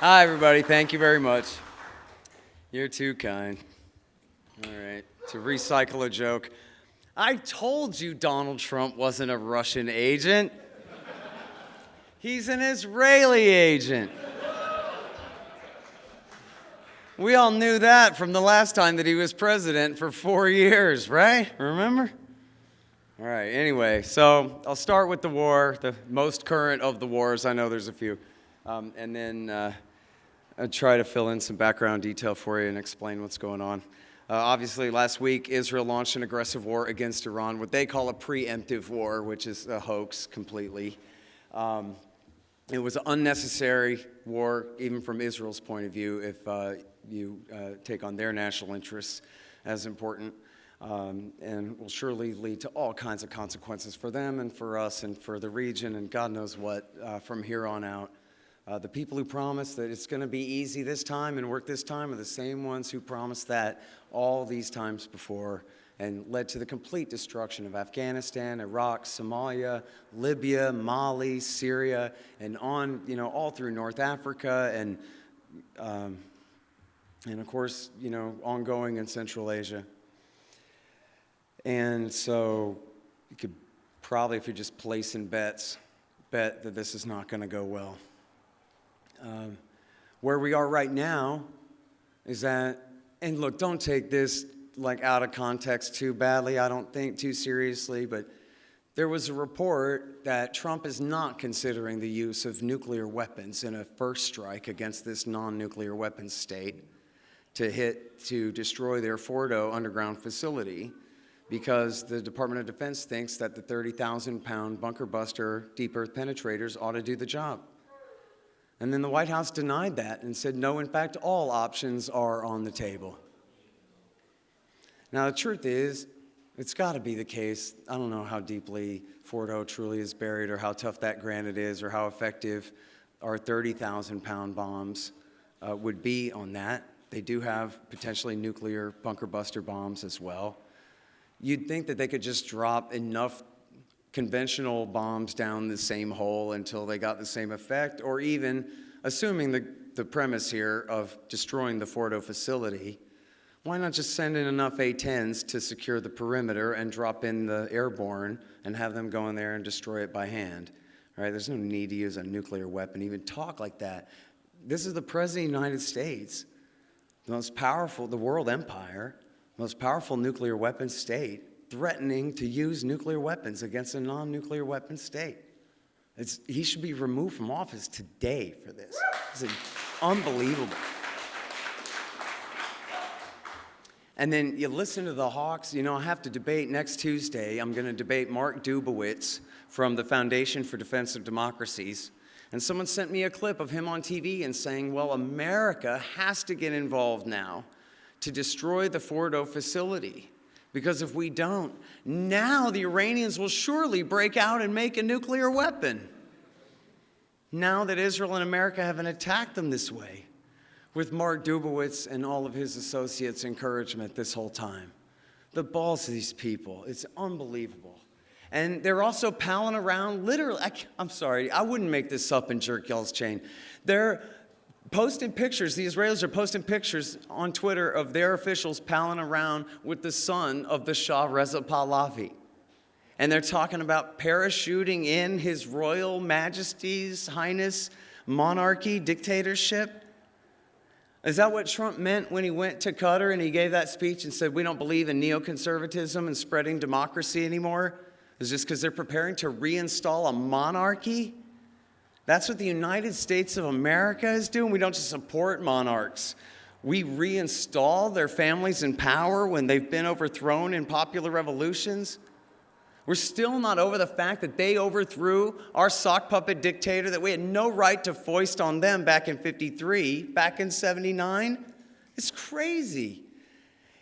Hi, everybody. Thank you very much. You're too kind. All right. To recycle a joke, I told you Donald Trump wasn't a Russian agent. He's an Israeli agent. We all knew that from the last time that he was president for 4 years, right? Remember? All right. Anyway, so I'll start with the war, the most current of the wars. I know there's a few. And then I'll try to fill in some background detail for you and explain what's going on. Obviously, last week, Israel launched an aggressive war against Iran, what they call a preemptive war, which is a hoax completely. It was an unnecessary war, even from Israel's point of view, if you take on their national interests as important, and will surely lead to all kinds of consequences for them and for us and for the region and God knows what from here on out. The people who promise that it's going to be easy this time and work this time are the same ones who promised that all these times before and led to the complete destruction of Afghanistan, Iraq, Somalia, Libya, Mali, Syria, and on, all through North Africa and of course, ongoing in Central Asia. And so you could probably, if you're just placing bets, bet that this is not going to go well. Where we are right now is that, and look, don't take this out of context too badly, I don't think too seriously, but there was a report that Trump is not considering the use of nuclear weapons in a first strike against this non-nuclear weapons state to destroy their Fordo underground facility because the Department of Defense thinks that the 30,000-pound bunker buster deep earth penetrators ought to do the job. And then the White House denied that and said, no, in fact, all options are on the table. Now, the truth is, it's got to be the case. I don't know how deeply Fordo truly is buried or how tough that granite is or how effective our 30,000-pound bombs would be on that. They do have potentially nuclear bunker buster bombs as well. You'd think that they could just drop enough conventional bombs down the same hole until they got the same effect, or even, assuming the premise here of destroying the Fordo facility, why not just send in enough A-10s to secure the perimeter and drop in the airborne and have them go in there and destroy it by hand? All right, there's no need to use a nuclear weapon, even talk like that. This is the President of the United States, the most powerful, the world empire, most powerful nuclear weapons state, threatening to use nuclear weapons against a non-nuclear weapons state. He should be removed from office today for this. It's unbelievable. And then you listen to the hawks. I have to debate next Tuesday. I'm going to debate Mark Dubowitz from the Foundation for Defense of Democracies. And someone sent me a clip of him on TV and saying, well, America has to get involved now to destroy the Fordo facility. Because if we don't, now the Iranians will surely break out and make a nuclear weapon. Now that Israel and America haven't attacked them this way, with Mark Dubowitz and all of his associates' encouragement this whole time. The balls of these people, it's unbelievable. And they're also palling around, literally, I'm sorry, I wouldn't make this up and jerk y'all's chain. They're posting pictures, the Israelis are posting pictures on Twitter of their officials palling around with the son of the Shah Reza Pahlavi. And they're talking about parachuting in his royal majesty's highness monarchy dictatorship. Is that what Trump meant when he went to Qatar and he gave that speech and said, we don't believe in neoconservatism and spreading democracy anymore? Is this because they're preparing to reinstall a monarchy? That's what the United States of America is doing. We don't just support monarchs. We reinstall their families in power when they've been overthrown in popular revolutions. We're still not over the fact that they overthrew our sock puppet dictator that we had no right to foist on them back in 53, back in 79. It's crazy.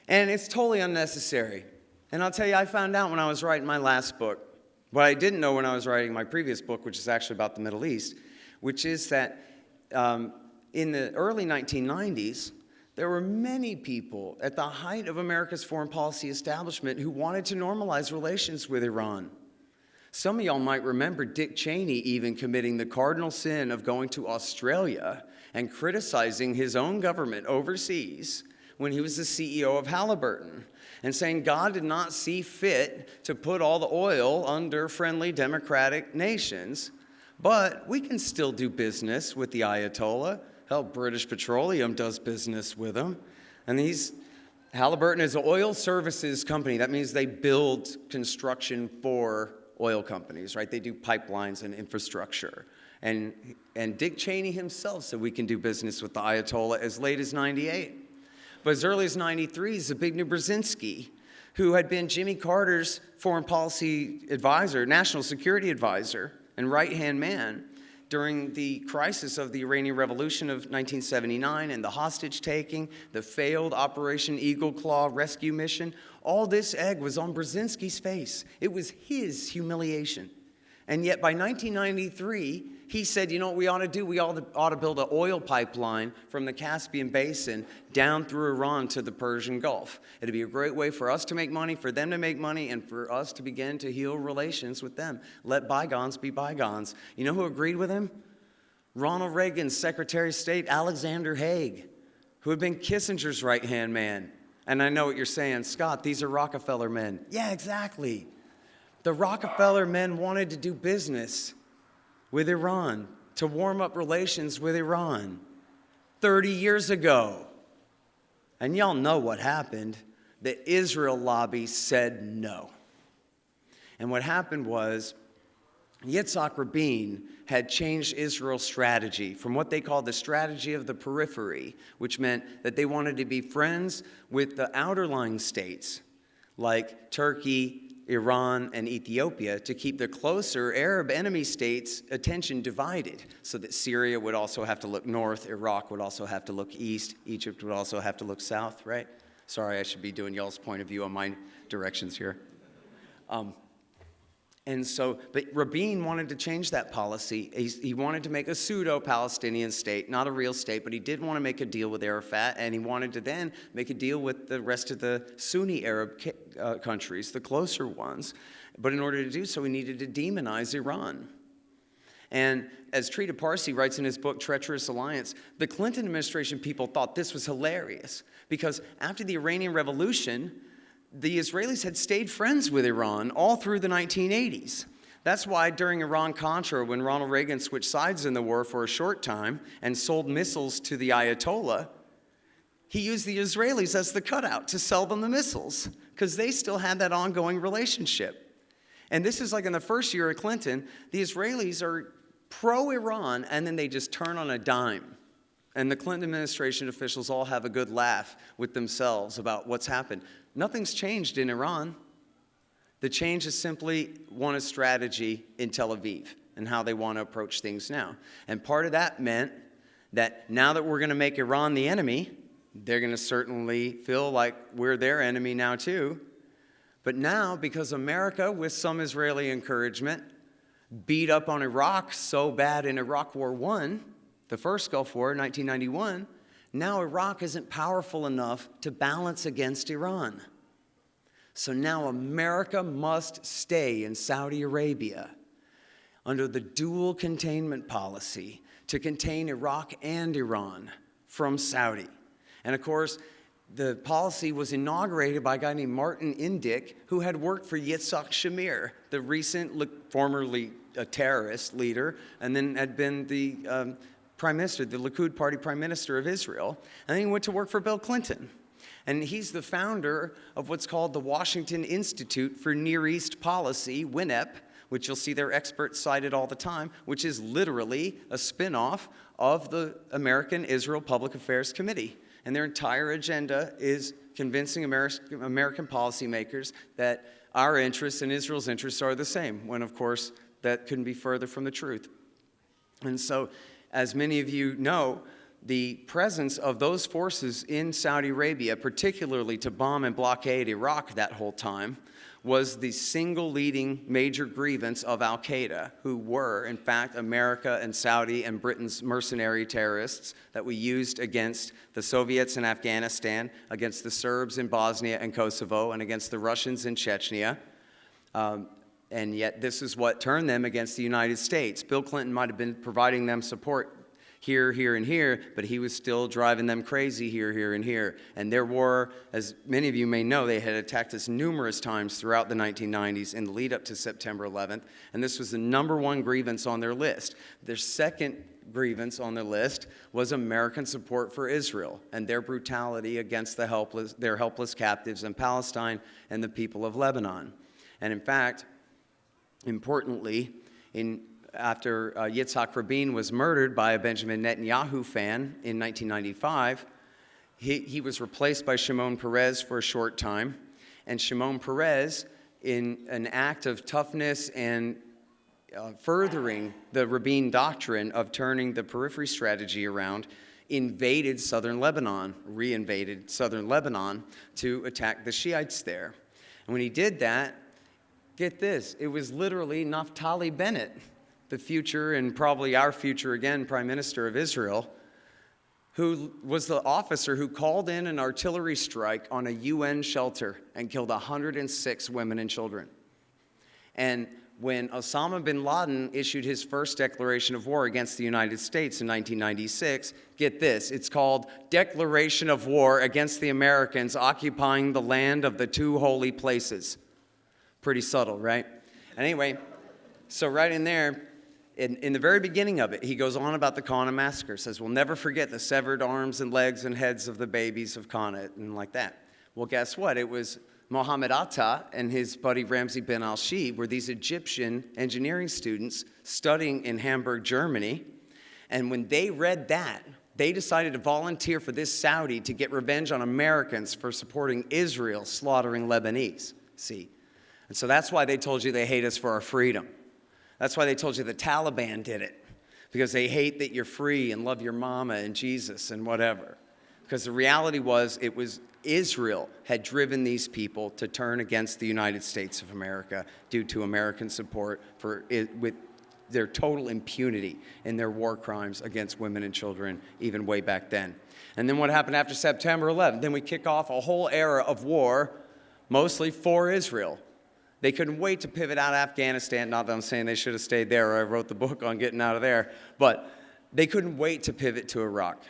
And it's totally unnecessary. And I'll tell you, I found out when I was writing my last book, what I didn't know when I was writing my previous book, which is actually about the Middle East, which is that in the early 1990s, there were many people at the height of America's foreign policy establishment who wanted to normalize relations with Iran. Some of y'all might remember Dick Cheney even committing the cardinal sin of going to Australia and criticizing his own government overseas when he was the CEO of Halliburton, and saying God did not see fit to put all the oil under friendly democratic nations, but we can still do business with the Ayatollah. Hell, British Petroleum does business with him. And Halliburton is an oil services company. That means they build construction for oil companies, right? They do pipelines and infrastructure. And Dick Cheney himself said we can do business with the Ayatollah as late as 98. But as early as 93, Zbigniew Brzezinski, who had been Jimmy Carter's foreign policy advisor, national security advisor, and right-hand man during the crisis of the Iranian Revolution of 1979 and the hostage-taking, the failed Operation Eagle Claw rescue mission, all this egg was on Brzezinski's face. It was his humiliation. And yet by 1993, he said, you know what we ought to do? We ought to build an oil pipeline from the Caspian Basin down through Iran to the Persian Gulf. It'd be a great way for us to make money, for them to make money, and for us to begin to heal relations with them. Let bygones be bygones. You know who agreed with him? Ronald Reagan's Secretary of State, Alexander Haig, who had been Kissinger's right-hand man. And I know what you're saying, Scott, these are Rockefeller men. Yeah, exactly. The Rockefeller men wanted to do business with Iran, to warm up relations with Iran 30 years ago. And y'all know what happened. The Israel lobby said no. And what happened was Yitzhak Rabin had changed Israel's strategy from what they called the strategy of the periphery, which meant that they wanted to be friends with the outerlying states like Turkey, Iran, and Ethiopia to keep the closer Arab enemy states' attention divided so that Syria would also have to look north, Iraq would also have to look east, Egypt would also have to look south, right? Sorry, I should be doing y'all's point of view on my directions here. But Rabin wanted to change that policy. He wanted to make a pseudo-Palestinian state, not a real state, but he did want to make a deal with Arafat, and he wanted to then make a deal with the rest of the Sunni Arab countries, the closer ones. But in order to do so, he needed to demonize Iran. And as Trita Parsi writes in his book, Treacherous Alliance, the Clinton administration people thought this was hilarious because after the Iranian Revolution, the Israelis had stayed friends with Iran all through the 1980s. That's why during Iran-Contra, when Ronald Reagan switched sides in the war for a short time and sold missiles to the Ayatollah, he used the Israelis as the cutout to sell them the missiles because they still had that ongoing relationship. And this is like in the first year of Clinton, the Israelis are pro-Iran and then they just turn on a dime. And the Clinton administration officials all have a good laugh with themselves about what's happened. Nothing's changed in Iran. The change is simply one strategy in Tel Aviv and how they want to approach things now. And part of that meant that now that we're going to make Iran the enemy, they're going to certainly feel like we're their enemy now too. But now, because America, with some Israeli encouragement, beat up on Iraq so bad in Iraq War I, the first Gulf War, 1991, now Iraq isn't powerful enough to balance against Iran. So now America must stay in Saudi Arabia under the dual containment policy to contain Iraq and Iran from Saudi. And of course, the policy was inaugurated by a guy named Martin Indyk, who had worked for Yitzhak Shamir, the recent, formerly a terrorist leader, and then had been the prime minister, the Likud party prime minister of Israel. And then he went to work for Bill Clinton. And he's the founder of what's called the Washington Institute for Near East Policy, WINEP, which you'll see their experts cited all the time, which is literally a spin-off of the American Israel Public Affairs Committee. And their entire agenda is convincing American policymakers that our interests and Israel's interests are the same, when, of course, that couldn't be further from the truth. And so, as many of you know, the presence of those forces in Saudi Arabia, particularly to bomb and blockade Iraq that whole time, was the single leading major grievance of al-Qaeda, who were, in fact, America and Saudi and Britain's mercenary terrorists that we used against the Soviets in Afghanistan, against the Serbs in Bosnia and Kosovo, and against the Russians in Chechnya. And yet this is what turned them against the United States. Bill Clinton might have been providing them support here, here, and here, but he was still driving them crazy here, here, and here. And their war, as many of you may know, they had attacked us numerous times throughout the 1990s in the lead up to September 11th, and this was the number one grievance on their list. Their second grievance on their list was American support for Israel and their brutality against their helpless captives in Palestine and the people of Lebanon. And in fact, importantly, after Yitzhak Rabin was murdered by a Benjamin Netanyahu fan in 1995, he was replaced by Shimon Peres for a short time. And Shimon Peres, in an act of toughness and furthering the Rabin doctrine of turning the periphery strategy around, reinvaded southern Lebanon to attack the Shiites there. And when he did that, get this, it was literally Naftali Bennett, the future and probably our future again, Prime Minister of Israel, who was the officer who called in an artillery strike on a UN shelter and killed 106 women and children. And when Osama bin Laden issued his first declaration of war against the United States in 1996, get this, it's called Declaration of War Against the Americans Occupying the Land of the Two Holy Places. Pretty subtle, right? Anyway, so right in there, in the very beginning of it, he goes on about the Qana massacre, says, we'll never forget the severed arms and legs and heads of the babies of Qana, and like that. Well, guess what? It was Mohammed Atta and his buddy Ramzi bin al-Shibh were these Egyptian engineering students studying in Hamburg, Germany, and when they read that, they decided to volunteer for this Saudi to get revenge on Americans for supporting Israel slaughtering Lebanese, see? And so that's why they told you they hate us for our freedom. That's why they told you the Taliban did it, because they hate that you're free and love your mama and Jesus and whatever. Because the reality was, it was Israel had driven these people to turn against the United States of America due to American support for it, with their total impunity in their war crimes against women and children, even way back then. And then what happened after September 11th? Then we kick off a whole era of war, mostly for Israel. They couldn't wait to pivot out of Afghanistan. Not that I'm saying they should have stayed there, or I wrote the book on getting out of there, but they couldn't wait to pivot to Iraq.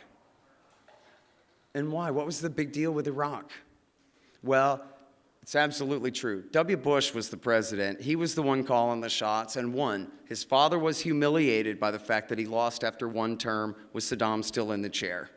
And why? What was the big deal with Iraq? Well, it's absolutely true. W. Bush was the president. He was the one calling the shots and won. His father was humiliated by the fact that he lost after one term with Saddam still in the chair.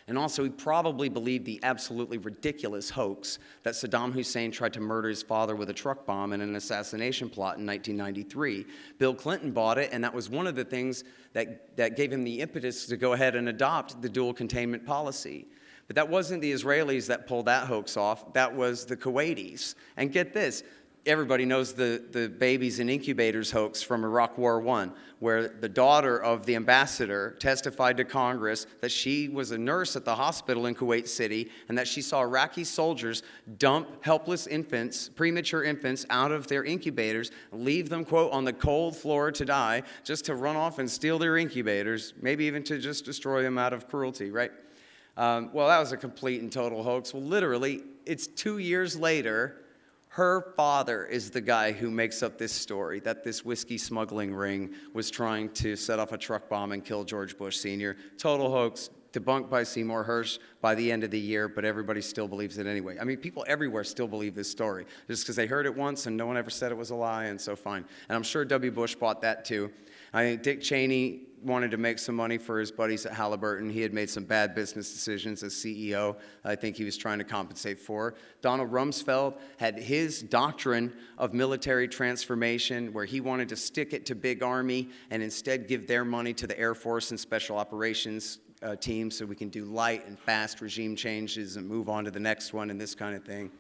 And also, he probably believed the absolutely ridiculous hoax that Saddam Hussein tried to murder his father with a truck bomb in an assassination plot in 1993. Bill Clinton bought it, and that was one of the things that gave him the impetus to go ahead and adopt the dual containment policy. But that wasn't the Israelis that pulled that hoax off. That was the Kuwaitis. And get this. Everybody knows the babies in incubators hoax from Iraq War I, where the daughter of the ambassador testified to Congress that she was a nurse at the hospital in Kuwait City and that she saw Iraqi soldiers dump helpless infants, premature infants, out of their incubators, leave them, quote, on the cold floor to die, just to run off and steal their incubators, maybe even to just destroy them out of cruelty, right? Well, that was a complete and total hoax. Well, literally, it's 2 years later. Her father is the guy who makes up this story, that this whiskey smuggling ring was trying to set off a truck bomb and kill George Bush Sr. Total hoax, debunked by Seymour Hersh by the end of the year, but everybody still believes it anyway. I mean, people everywhere still believe this story, just because they heard it once and no one ever said it was a lie, and so fine. And I'm sure W. Bush bought that too. I think Dick Cheney wanted to make some money for his buddies at Halliburton. He had made some bad business decisions as CEO. I think he was trying to compensate for. Donald Rumsfeld had his doctrine of military transformation, where he wanted to stick it to big army and instead give their money to the Air Force and special operations teams so we can do light and fast regime changes and move on to the next one and this kind of thing.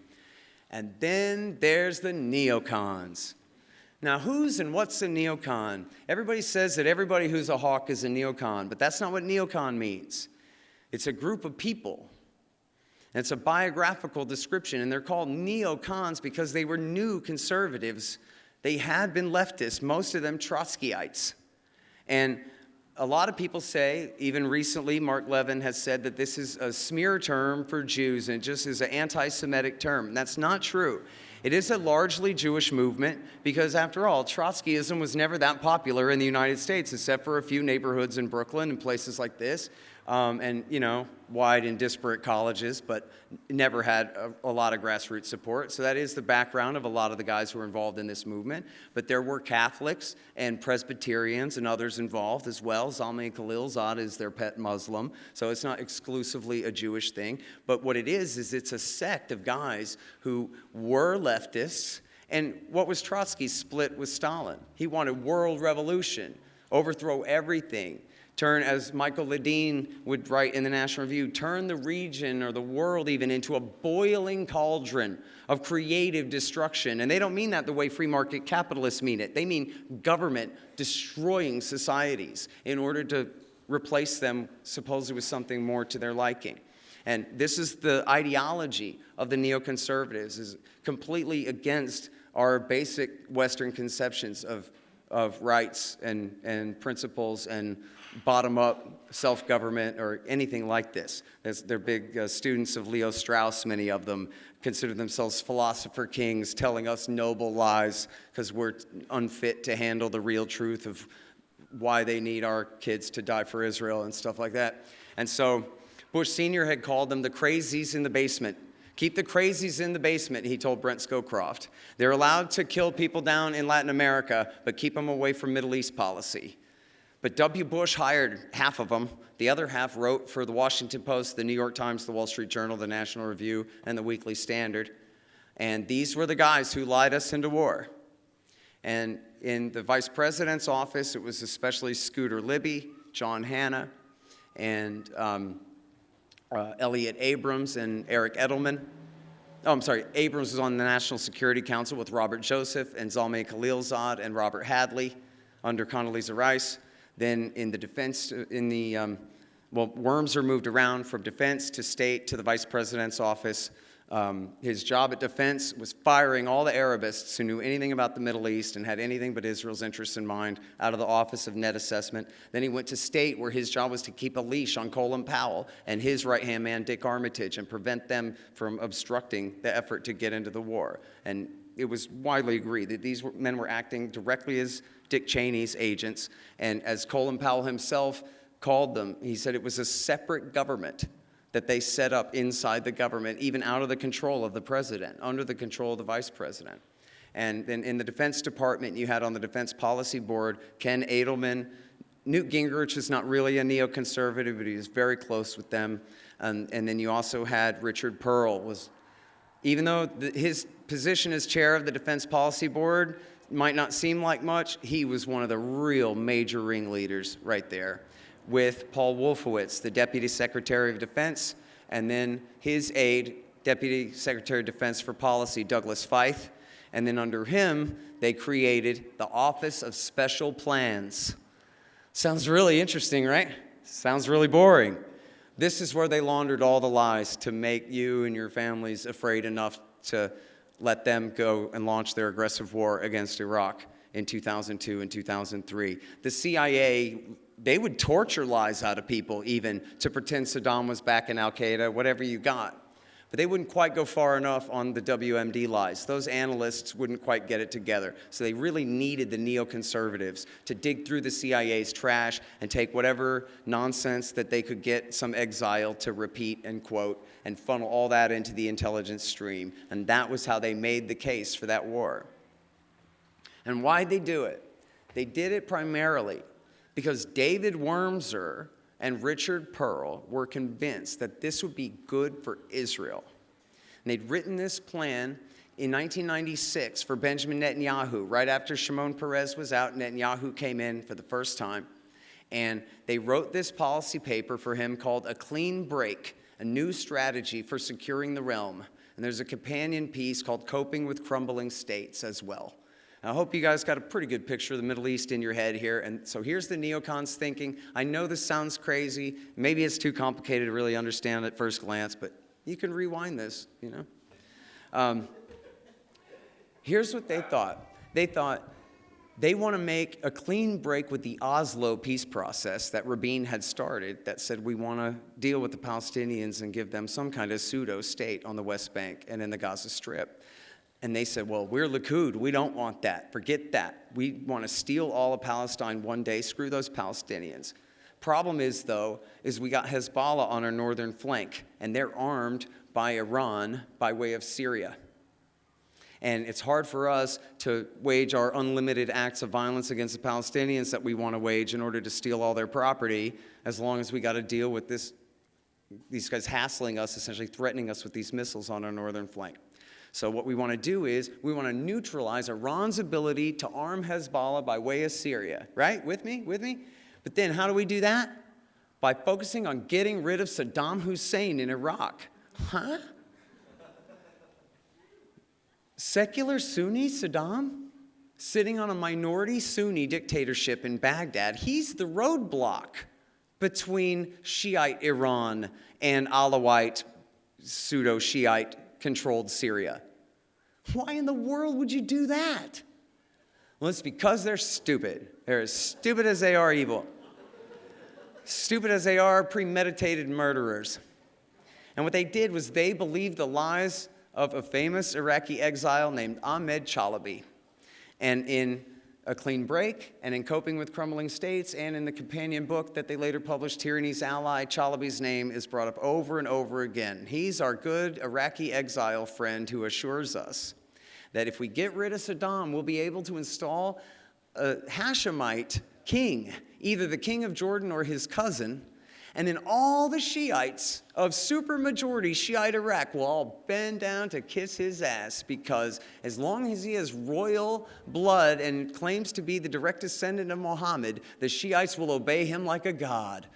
And then there's the neocons. Now, who's and what's a neocon? Everybody says that everybody who's a hawk is a neocon, but that's not what neocon means. It's a group of people. And it's a biographical description, and they're called neocons because they were new conservatives. They had been leftists, most of them Trotskyites. And a lot of people say, even recently, Mark Levin has said that this is a smear term for Jews and just is an anti-Semitic term. And that's not true. It is a largely Jewish movement because, after all, Trotskyism was never that popular in the United States, except for a few neighborhoods in Brooklyn and places like this, and, wide and disparate colleges, but never had a lot of grassroots support. So that is the background of a lot of the guys who were involved in this movement. But there were Catholics and Presbyterians and others involved as well. Zalmay Khalilzad is their pet Muslim, so it's not exclusively a Jewish thing. But what it is it's a sect of guys who were leftists. And what was Trotsky's split with Stalin? He wanted world revolution, overthrow everything. Turn, as Michael Ledeen would write in the National Review, turn the region or the world even into a boiling cauldron of creative destruction. And they don't mean that the way free market capitalists mean it. They mean government destroying societies in order to replace them supposedly with something more to their liking. And this is the ideology of the neoconservatives, is completely against our basic Western conceptions of rights and principles and bottom-up self-government or anything like this. They're big students of Leo Strauss, many of them consider themselves philosopher kings, telling us noble lies because we're unfit to handle the real truth of why they need our kids to die for Israel and stuff like that. And so Bush Sr. had called them the crazies in the basement. Keep the crazies in the basement, he told Brent Scowcroft. They're allowed to kill people down in Latin America, but keep them away from Middle East policy. But W. Bush hired half of them. The other half wrote for the Washington Post, the New York Times, the Wall Street Journal, the National Review, and the Weekly Standard. And these were the guys who lied us into war. And in the vice president's office, it was especially Scooter Libby, John Hanna, and Elliot Abrams and Eric Edelman. Abrams was on the National Security Council with Robert Joseph and Zalmay Khalilzad and Robert Hadley under Condoleezza Rice. Then in the defense, Wormser moved around from defense to state to the vice president's office. His job at defense was firing all the Arabists who knew anything about the Middle East and had anything but Israel's interests in mind out of the Office of Net Assessment. Then he went to state, where his job was to keep a leash on Colin Powell and his right-hand man, Dick Armitage, and prevent them from obstructing the effort to get into the war. And it was widely agreed that these men were acting directly as Dick Cheney's agents. And as Colin Powell himself called them, he said it was a separate government that they set up inside the government, even out of the control of the president, under the control of the vice president. And then in the Defense Department, you had on the Defense Policy Board, Ken Edelman. Newt Gingrich is not really a neoconservative, but he was very close with them. And then you also had Richard Pearl. Even though his position as chair of the Defense Policy Board might not seem like much, he was one of the real major ringleaders right there, with Paul Wolfowitz, the Deputy Secretary of Defense, and then his aide, Deputy Secretary of Defense for Policy, Douglas Feith. And then under him, they created the Office of Special Plans. Sounds really interesting, right? Sounds really boring. This is where they laundered all the lies to make you and your families afraid enough to let them go and launch their aggressive war against Iraq in 2002 and 2003. The CIA, they would torture lies out of people even to pretend Saddam was back in Al-Qaeda, whatever you got. But they wouldn't quite go far enough on the WMD lies. Those analysts wouldn't quite get it together. So they really needed the neoconservatives to dig through the CIA's trash and take whatever nonsense that they could get some exile to repeat and quote and funnel all that into the intelligence stream. And that was how they made the case for that war. And why'd they do it? They did it primarily because David Wormser and Richard Pearl were convinced that this would be good for Israel. And they'd written this plan in 1996 for Benjamin Netanyahu. Right after Shimon Peres was out, Netanyahu came in for the first time. And they wrote this policy paper for him called A Clean Break, a new strategy for securing the realm. And there's a companion piece called Coping with Crumbling States as well. I hope you guys got a pretty good picture of the Middle East in your head here. And so here's the neocons thinking. I know this sounds crazy. Maybe it's too complicated to really understand at first glance, but you can rewind this, you know. Here's what they thought. They thought they want to make a clean break with the Oslo peace process that Rabin had started that said we want to deal with the Palestinians and give them some kind of pseudo-state on the West Bank and in the Gaza Strip. And they said, well, we're Likud. We don't want that. Forget that. We want to steal all of Palestine one day. Screw those Palestinians. Problem is, though, is we got Hezbollah on our northern flank, and they're armed by Iran by way of Syria. And it's hard for us to wage our unlimited acts of violence against the Palestinians that we want to wage in order to steal all their property, as long as we got to deal with these guys hassling us, essentially threatening us with these missiles on our northern flank. So what we want to do is we want to neutralize Iran's ability to arm Hezbollah by way of Syria. Right? With me? With me? But then how do we do that? By focusing on getting rid of Saddam Hussein in Iraq. Huh? Secular Sunni Saddam, sitting on a minority Sunni dictatorship in Baghdad, he's the roadblock between Shiite Iran and Alawite, pseudo-Shiite controlled Syria. Why in the world would you do that? Well, it's because they're stupid. They're as stupid as they are evil. Stupid as they are premeditated murderers. And what they did was they believed the lies of a famous Iraqi exile named Ahmed Chalabi. And in A Clean Break, and in Coping with Crumbling States, and in the companion book that they later published, Tyranny's Ally, Chalabi's name is brought up over and over again. He's our good Iraqi exile friend who assures us that if we get rid of Saddam, we'll be able to install a Hashemite king, either the king of Jordan or his cousin, and then all the Shiites of supermajority Shiite Iraq will all bend down to kiss his ass, because as long as he has royal blood and claims to be the direct descendant of Muhammad, the Shiites will obey him like a god.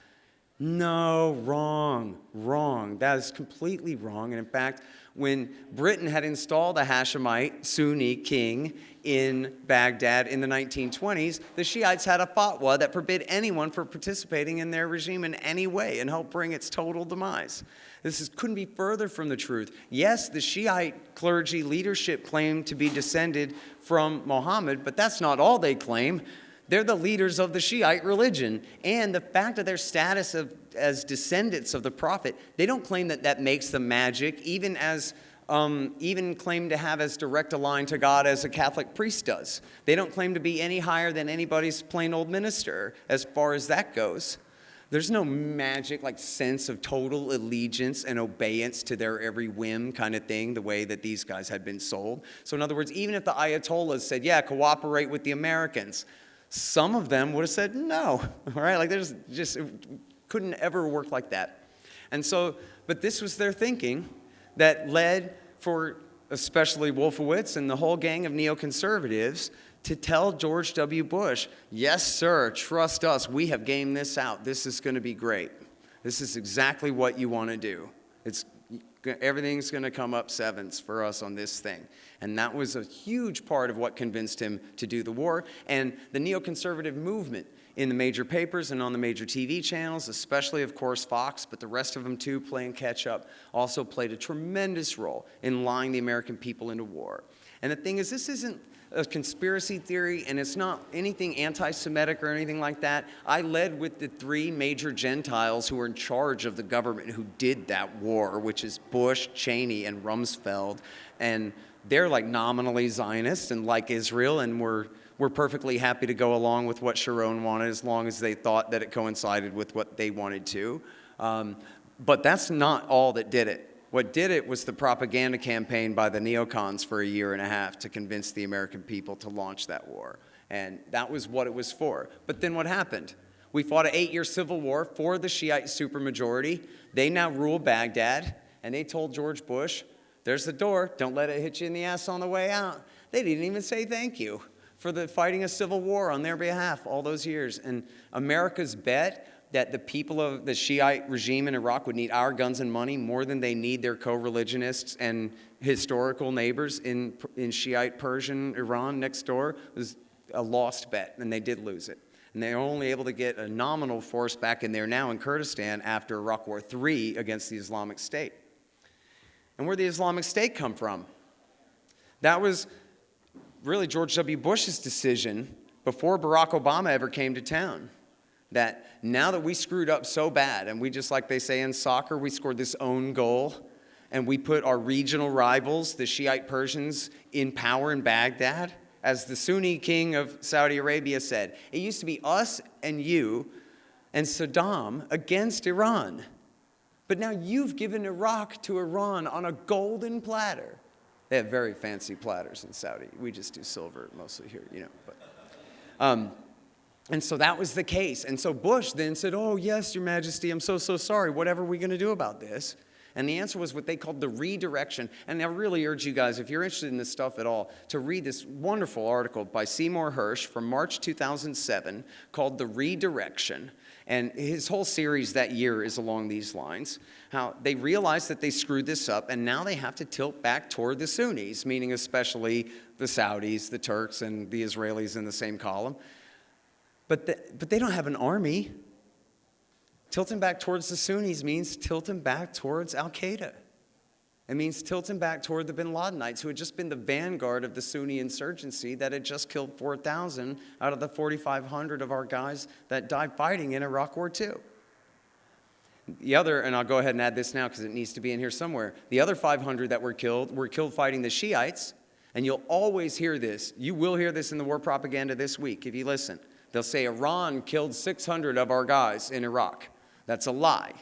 No, wrong, wrong. That is completely wrong. And in fact, when Britain had installed a Hashemite Sunni king in Baghdad in the 1920s, the Shiites had a fatwa that forbid anyone from participating in their regime in any way and helped bring its total demise. Couldn't be further from the truth. Yes, the Shiite clergy leadership claimed to be descended from Muhammad, but that's not all they claim. They're the leaders of the Shiite religion. And the fact of their status as descendants of the prophet, they don't claim that that makes them magic, even claim to have as direct a line to God as a Catholic priest does. They don't claim to be any higher than anybody's plain old minister as far as that goes. There's no magic like sense of total allegiance and obedience to their every whim kind of thing, the way that these guys had been sold. So in other words, even if the Ayatollahs said, yeah, cooperate with the Americans, some of them would have said no, all right? Like there's just, it couldn't ever work like that. And so, but this was their thinking that led for especially Wolfowitz and the whole gang of neoconservatives to tell George W. Bush, yes, sir, trust us, we have gamed this out. This is going to be great. This is exactly what you want to do. Everything's going to come up sevens for us on this thing. And that was a huge part of what convinced him to do the war. And the neoconservative movement in the major papers and on the major TV channels, especially, of course, Fox, but the rest of them too, playing catch-up, also played a tremendous role in lying the American people into war. And the thing is, this isn't a conspiracy theory, and it's not anything anti-Semitic or anything like that. I led with the three major Gentiles who were in charge of the government who did that war, which is Bush, Cheney, and Rumsfeld. And they're like nominally Zionist and like Israel, and we're perfectly happy to go along with what Sharon wanted as long as they thought that it coincided with what they wanted to. But that's not all that did it. What did it was the propaganda campaign by the neocons for a year and a half to convince the American people to launch that war. And that was what it was for. But then what happened? We fought an 8-year civil war for the Shiite supermajority. They now rule Baghdad, and they told George Bush, there's the door, don't let it hit you in the ass on the way out. They didn't even say thank you for fighting a civil war on their behalf all those years. And America's bet that the people of the Shiite regime in Iraq would need our guns and money more than they need their co-religionists and historical neighbors in Shiite Persian Iran next door was a lost bet, and they did lose it. And they were only able to get a nominal force back in there now in Kurdistan after Iraq War III against the Islamic State. And where did the Islamic State come from? That was really George W. Bush's decision before Barack Obama ever came to town. That now that we screwed up so bad, and we just, like they say in soccer, we scored this own goal, and we put our regional rivals, the Shiite Persians, in power in Baghdad. As the Sunni king of Saudi Arabia said, it used to be us and you and Saddam against Iran. But now you've given Iraq to Iran on a golden platter. They have very fancy platters in Saudi. We just do silver mostly here, you know. But, and so that was the case. And so Bush then said, oh, yes, Your Majesty, I'm so sorry. What are we going to do about this? And the answer was what they called the redirection. And I really urge you guys, if you're interested in this stuff at all, to read this wonderful article by Seymour Hersh from March 2007 called The Redirection. And his whole series that year is along these lines. How they realized that they screwed this up, and now they have to tilt back toward the Sunnis, meaning especially the Saudis, the Turks, and the Israelis in the same column. But they don't have an army. Tilting back towards the Sunnis means tilting back towards al-Qaeda. It means tilting back toward the bin Ladenites, who had just been the vanguard of the Sunni insurgency that had just killed 4,000 out of the 4,500 of our guys that died fighting in Iraq War II. The other, and I'll go ahead and add this now because it needs to be in here somewhere, the other 500 that were killed fighting the Shiites, and you'll always hear this. You will hear this in the war propaganda this week if you listen. They'll say Iran killed 600 of our guys in Iraq. That's a lie.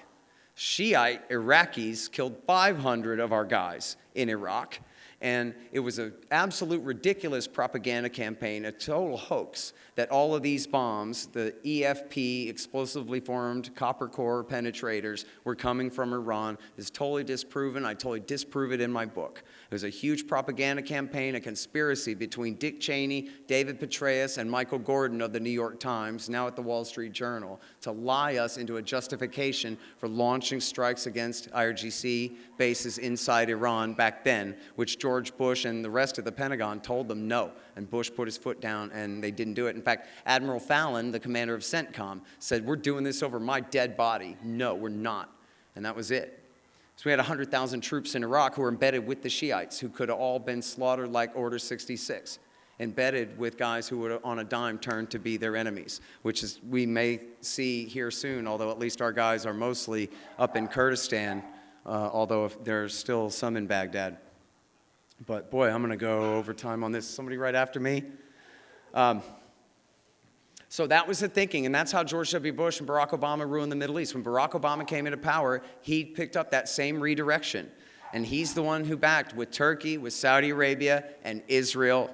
Shiite Iraqis killed 500 of our guys in Iraq. And it was an absolute ridiculous propaganda campaign, a total hoax, that all of these bombs, the EFP, explosively formed copper core penetrators, were coming from Iran. It's totally disproven. I totally disprove it in my book. It was a huge propaganda campaign, a conspiracy between Dick Cheney, David Petraeus, and Michael Gordon of the New York Times, now at the Wall Street Journal, to lie us into a justification for launching strikes against IRGC bases inside Iran back then, which George Bush and the rest of the Pentagon told them no. And Bush put his foot down, and they didn't do it. In fact, Admiral Fallon, the commander of CENTCOM, said, we're doing this over my dead body. No, we're not. And that was it. So we had 100,000 troops in Iraq who were embedded with the Shiites, who could have all been slaughtered like Order 66, embedded with guys who would, on a dime, turn to be their enemies, which is we may see here soon, although at least our guys are mostly up in Kurdistan, although if there's still some in Baghdad. But boy, I'm going to go over time on this. Somebody right after me? So that was the thinking, and that's how George W. Bush and Barack Obama ruined the Middle East. When Barack Obama came into power, he picked up that same redirection. And he's the one who backed with Turkey, with Saudi Arabia, and Israel,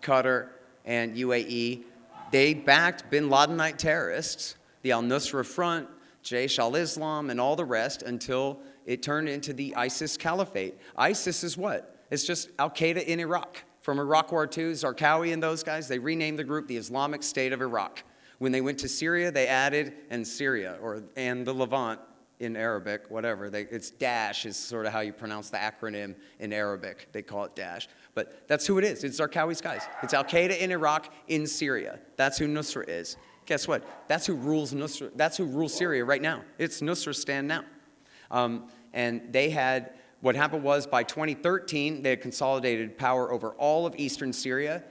Qatar, and UAE. They backed bin Ladenite terrorists, the al-Nusra Front, Jaish al-Islam, and all the rest until it turned into the ISIS caliphate. ISIS is what? It's just al-Qaeda in Iraq. From Iraq War II, Zarqawi and those guys, they renamed the group the Islamic State of Iraq. When they went to Syria, they added, and Syria, and the Levant in Arabic, whatever. It's Daesh is sort of how you pronounce the acronym in Arabic. They call it Daesh. But that's who it is. It's Zarqawi's guys. It's al-Qaeda in Iraq, in Syria. That's who Nusra is. Guess what? That's who rules Nusra. That's who rules Syria right now. It's Nusra's stand now. And they had... What happened was by 2013, they had consolidated power over all of eastern Syria.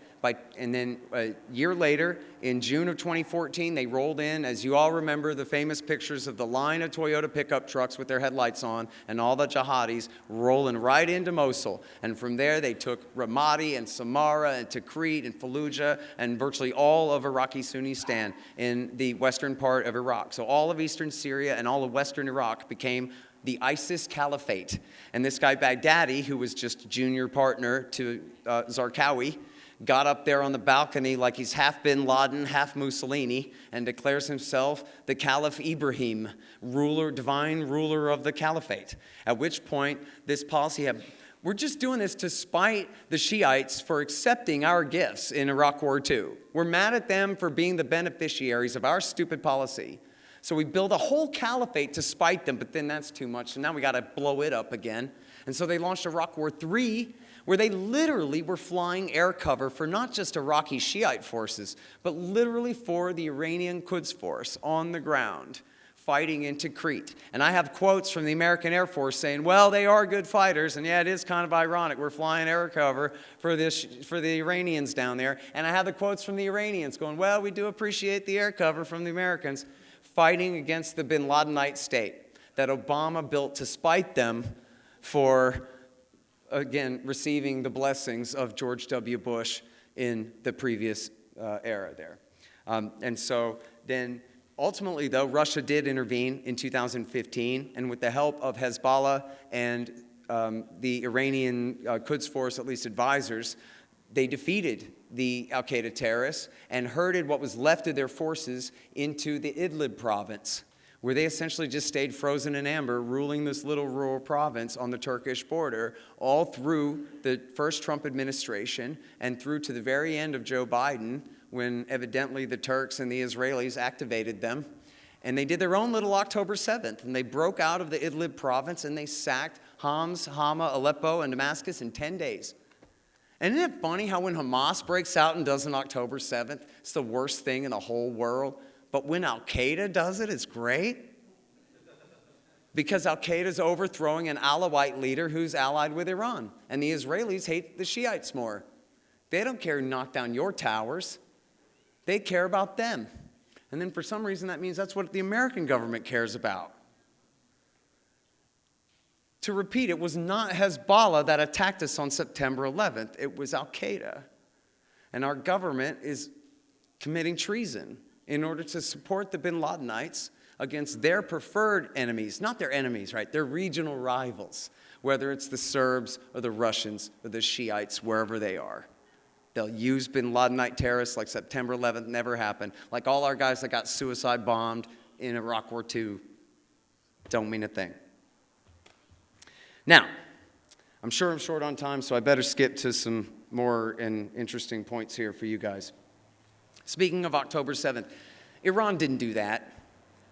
And then a year later, in June of 2014, they rolled in, as you all remember, the famous pictures of the line of Toyota pickup trucks with their headlights on and all the jihadis rolling right into Mosul. And from there, they took Ramadi and Samarra and Tikrit and Fallujah and virtually all of Iraqi Sunnistan in the western part of Iraq. So all of eastern Syria and all of western Iraq became the ISIS Caliphate. And this guy Baghdadi, who was just junior partner to Zarqawi, got up there on the balcony like he's half bin Laden, half Mussolini, and declares himself the Caliph Ibrahim, divine ruler of the Caliphate. At which point, this policy we're just doing this to spite the Shiites for accepting our gifts in Iraq War II. We're mad at them for being the beneficiaries of our stupid policy. So we build a whole caliphate to spite them, but then that's too much. So now we got to blow it up again. And so they launched Iraq War III, where they literally were flying air cover for not just Iraqi Shiite forces, but literally for the Iranian Quds Force on the ground, fighting into Crete. And I have quotes from the American Air Force saying, well, they are good fighters, and yeah, it is kind of ironic. We're flying air cover for the Iranians down there. And I have the quotes from the Iranians going, well, we do appreciate the air cover from the Americans, fighting against the bin Ladenite state that Obama built to spite them for, again, receiving the blessings of George W. Bush in the previous era there. And so then ultimately, though, Russia did intervene in 2015, and with the help of Hezbollah and the Iranian Quds Force, at least advisors, they defeated the al-Qaeda terrorists and herded what was left of their forces into the Idlib province, where they essentially just stayed frozen in amber, ruling this little rural province on the Turkish border, all through the first Trump administration and through to the very end of Joe Biden, when evidently the Turks and the Israelis activated them. And they did their own little October 7th, and they broke out of the Idlib province, and they sacked Homs, Hama, Aleppo, and Damascus in 10 days. And isn't it funny how when Hamas breaks out and does an October 7th, it's the worst thing in the whole world? But when al-Qaeda does it, it's great. Because al-Qaeda's overthrowing an Alawite leader who's allied with Iran. And the Israelis hate the Shiites more. They don't care who knocked down your towers. They care about them. And then for some reason that means that's what the American government cares about. To repeat, it was not Hezbollah that attacked us on September 11th. It was al-Qaeda. And our government is committing treason in order to support the bin Ladenites against their preferred enemies. Not their enemies, right? Their regional rivals, whether it's the Serbs or the Russians or the Shiites, wherever they are. They'll use bin Ladenite terrorists like September 11th never happened. Like all our guys that got suicide bombed in Iraq War II don't mean a thing. Now, I'm sure I'm short on time, so I better skip to some more interesting points here for you guys. Speaking of October 7th, Iran didn't do that.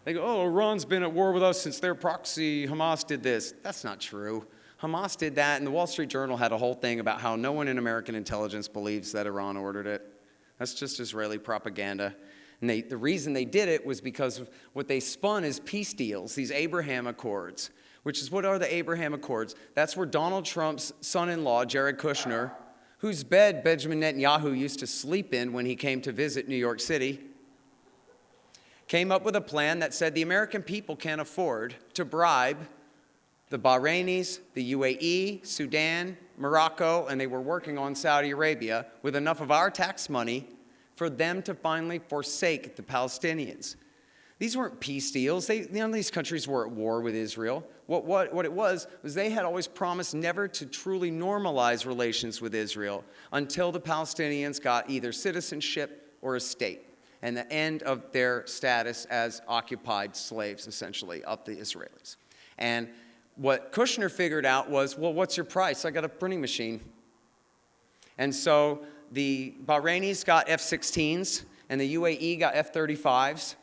They go, oh, Iran's been at war with us since their proxy, Hamas did this. That's not true. Hamas did that, and the Wall Street Journal had a whole thing about how no one in American intelligence believes that Iran ordered it. That's just Israeli propaganda. And the reason they did it was because of what they spun as peace deals, these Abraham Accords, which is what are the Abraham Accords? That's where Donald Trump's son-in-law, Jared Kushner, whose bed Benjamin Netanyahu used to sleep in when he came to visit New York City, came up with a plan that said the American people can't afford to bribe the Bahrainis, the UAE, Sudan, Morocco, and they were working on Saudi Arabia with enough of our tax money for them to finally forsake the Palestinians. These weren't peace deals. None of these countries were at war with Israel. What it was they had always promised never to truly normalize relations with Israel until the Palestinians got either citizenship or a state, and the end of their status as occupied slaves, essentially, of the Israelis. And what Kushner figured out was, well, what's your price? I got a printing machine. And so the Bahrainis got F-16s, and the UAE got F-35s,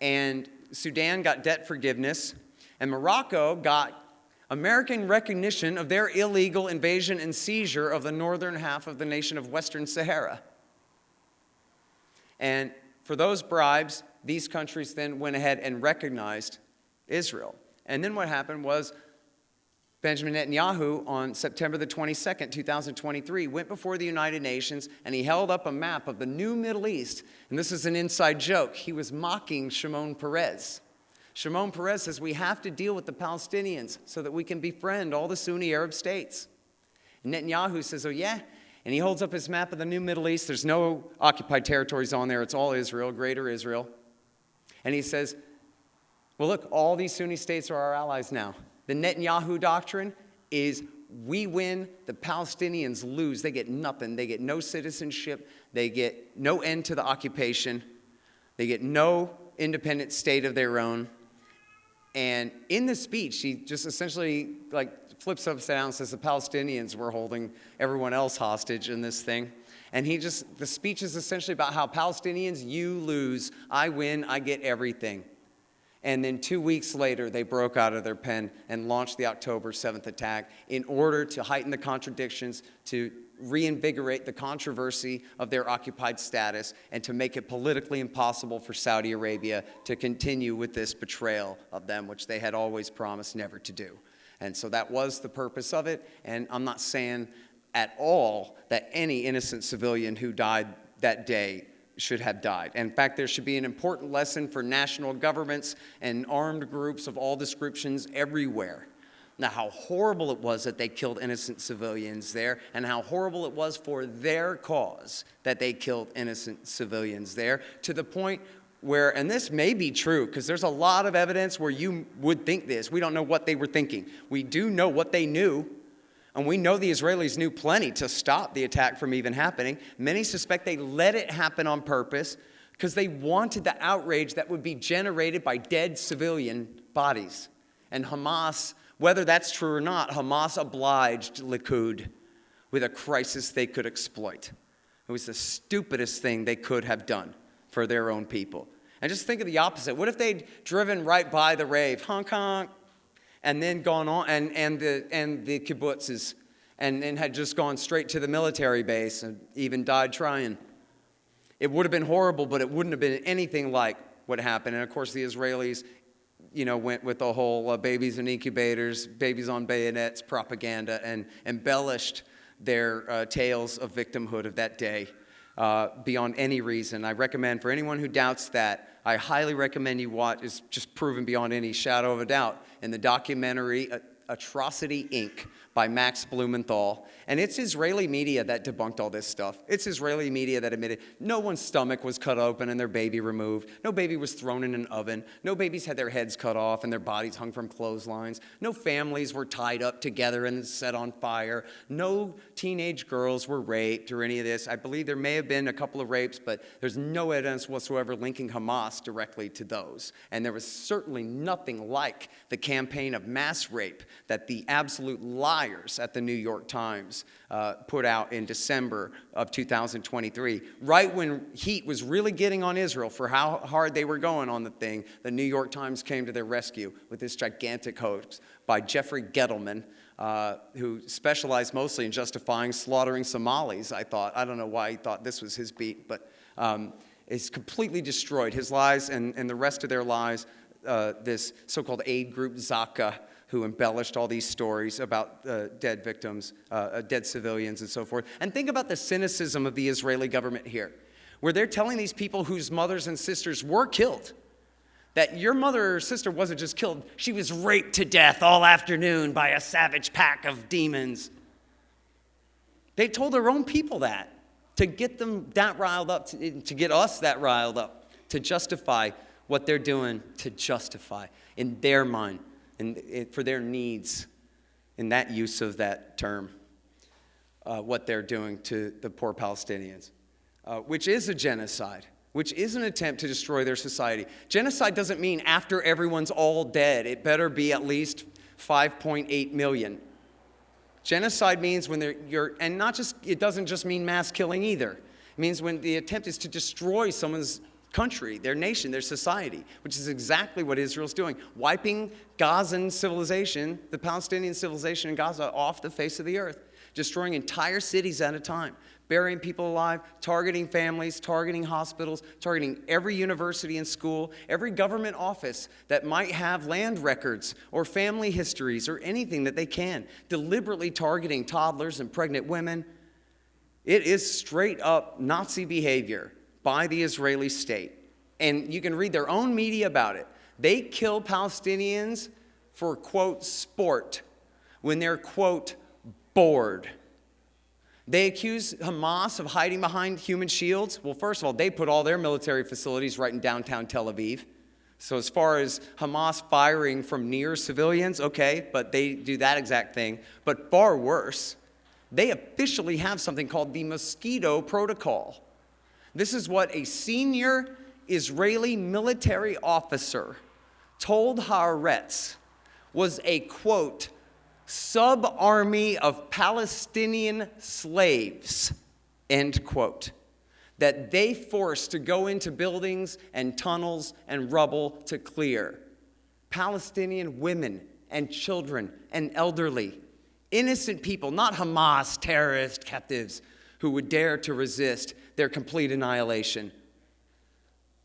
and Sudan got debt forgiveness, and Morocco got American recognition of their illegal invasion and seizure of the northern half of the nation of Western Sahara. And for those bribes, these countries then went ahead and recognized Israel. And then what happened was Benjamin Netanyahu, on September the 22nd, 2023, went before the United Nations and he held up a map of the new Middle East. And this is an inside joke. He was mocking Shimon Peres. Shimon Peres says we have to deal with the Palestinians so that we can befriend all the Sunni Arab states. And Netanyahu says, oh yeah? And he holds up his map of the new Middle East. There's no occupied territories on there. It's all Israel, greater Israel. And he says, well, look, all these Sunni states are our allies now. The Netanyahu doctrine is we win, the Palestinians lose. They get nothing. They get no citizenship. They get no end to the occupation. They get no independent state of their own. And in the speech, he just essentially flips upside down and says the Palestinians were holding everyone else hostage in this thing. And the speech is essentially about how Palestinians, you lose, I win, I get everything. And then 2 weeks later, they broke out of their pen and launched the October 7th attack in order to heighten the contradictions, to reinvigorate the controversy of their occupied status, and to make it politically impossible for Saudi Arabia to continue with this betrayal of them, which they had always promised never to do. And so that was the purpose of it. And I'm not saying at all that any innocent civilian who died that day should have died. In fact, there should be an important lesson for national governments and armed groups of all descriptions everywhere. Now, how horrible it was that they killed innocent civilians there, and how horrible it was for their cause that they killed innocent civilians there, to the point where, and this may be true, because there's a lot of evidence where you would think this. We don't know what they were thinking. We do know what they knew, and we know the Israelis knew plenty to stop the attack from even happening. Many suspect they let it happen on purpose because they wanted the outrage that would be generated by dead civilian bodies. And Hamas, whether that's true or not, Hamas obliged Likud with a crisis they could exploit. It was the stupidest thing they could have done for their own people. And just think of the opposite. What if they'd driven right by the rave, honk honk, and then gone on, and the kibbutzes, and then had just gone straight to the military base and even died trying? It would have been horrible, but it wouldn't have been anything like what happened. And of course, the Israelis, went with the whole babies in incubators, babies on bayonets propaganda, and embellished their tales of victimhood of that day beyond any reason. I recommend, for anyone who doubts that, I highly recommend you watch. It's just proven beyond any shadow of a doubt in the documentary Atrocity, Inc. by Max Blumenthal. And it's Israeli media that debunked all this stuff. It's Israeli media that admitted no one's stomach was cut open and their baby removed. No baby was thrown in an oven. No babies had their heads cut off and their bodies hung from clotheslines. No families were tied up together and set on fire. No teenage girls were raped or any of this. I believe there may have been a couple of rapes, but there's no evidence whatsoever linking Hamas directly to those. And there was certainly nothing like the campaign of mass rape that the absolute liars at the New York Times put out in December of 2023. Right when heat was really getting on Israel for how hard they were going on the thing, the New York Times came to their rescue with this gigantic hoax by Jeffrey Gettleman, who specialized mostly in justifying slaughtering Somalis, I thought. I don't know why he thought this was his beat, but it's completely destroyed his lies and the rest of their lies. This so-called aid group, Zaka, who embellished all these stories about dead victims, dead civilians, and so forth. And think about the cynicism of the Israeli government here, where they're telling these people whose mothers and sisters were killed that your mother or sister wasn't just killed, she was raped to death all afternoon by a savage pack of demons. They told their own people that to get them that riled up, to get us that riled up, to justify what they're doing, to justify in their mind, and for their needs, in that use of that term, what they're doing to the poor Palestinians, which is a genocide, which is an attempt to destroy their society. Genocide doesn't mean after everyone's all dead, it better be at least 5.8 million. Genocide means when and not just, it doesn't just mean mass killing either. It means when the attempt is to destroy someone's country, their nation, their society, which is exactly what Israel's doing, wiping Gazan civilization, the Palestinian civilization in Gaza, off the face of the earth, destroying entire cities at a time, burying people alive, targeting families, targeting hospitals, targeting every university and school, every government office that might have land records or family histories or anything that they can, deliberately targeting toddlers and pregnant women. It is straight up Nazi behavior by the Israeli state. And you can read their own media about it. They kill Palestinians for, quote, sport, when they're, quote, bored. They accuse Hamas of hiding behind human shields. Well, first of all, they put all their military facilities right in downtown Tel Aviv. So as far as Hamas firing from near civilians, okay, but they do that exact thing. But far worse, they officially have something called the Mosquito Protocol. This is what a senior Israeli military officer told Haaretz was a, quote, sub-army of Palestinian slaves, end quote, that they forced to go into buildings and tunnels and rubble to clear. Palestinian women and children and elderly, innocent people, not Hamas terrorist captives who would dare to resist their complete annihilation.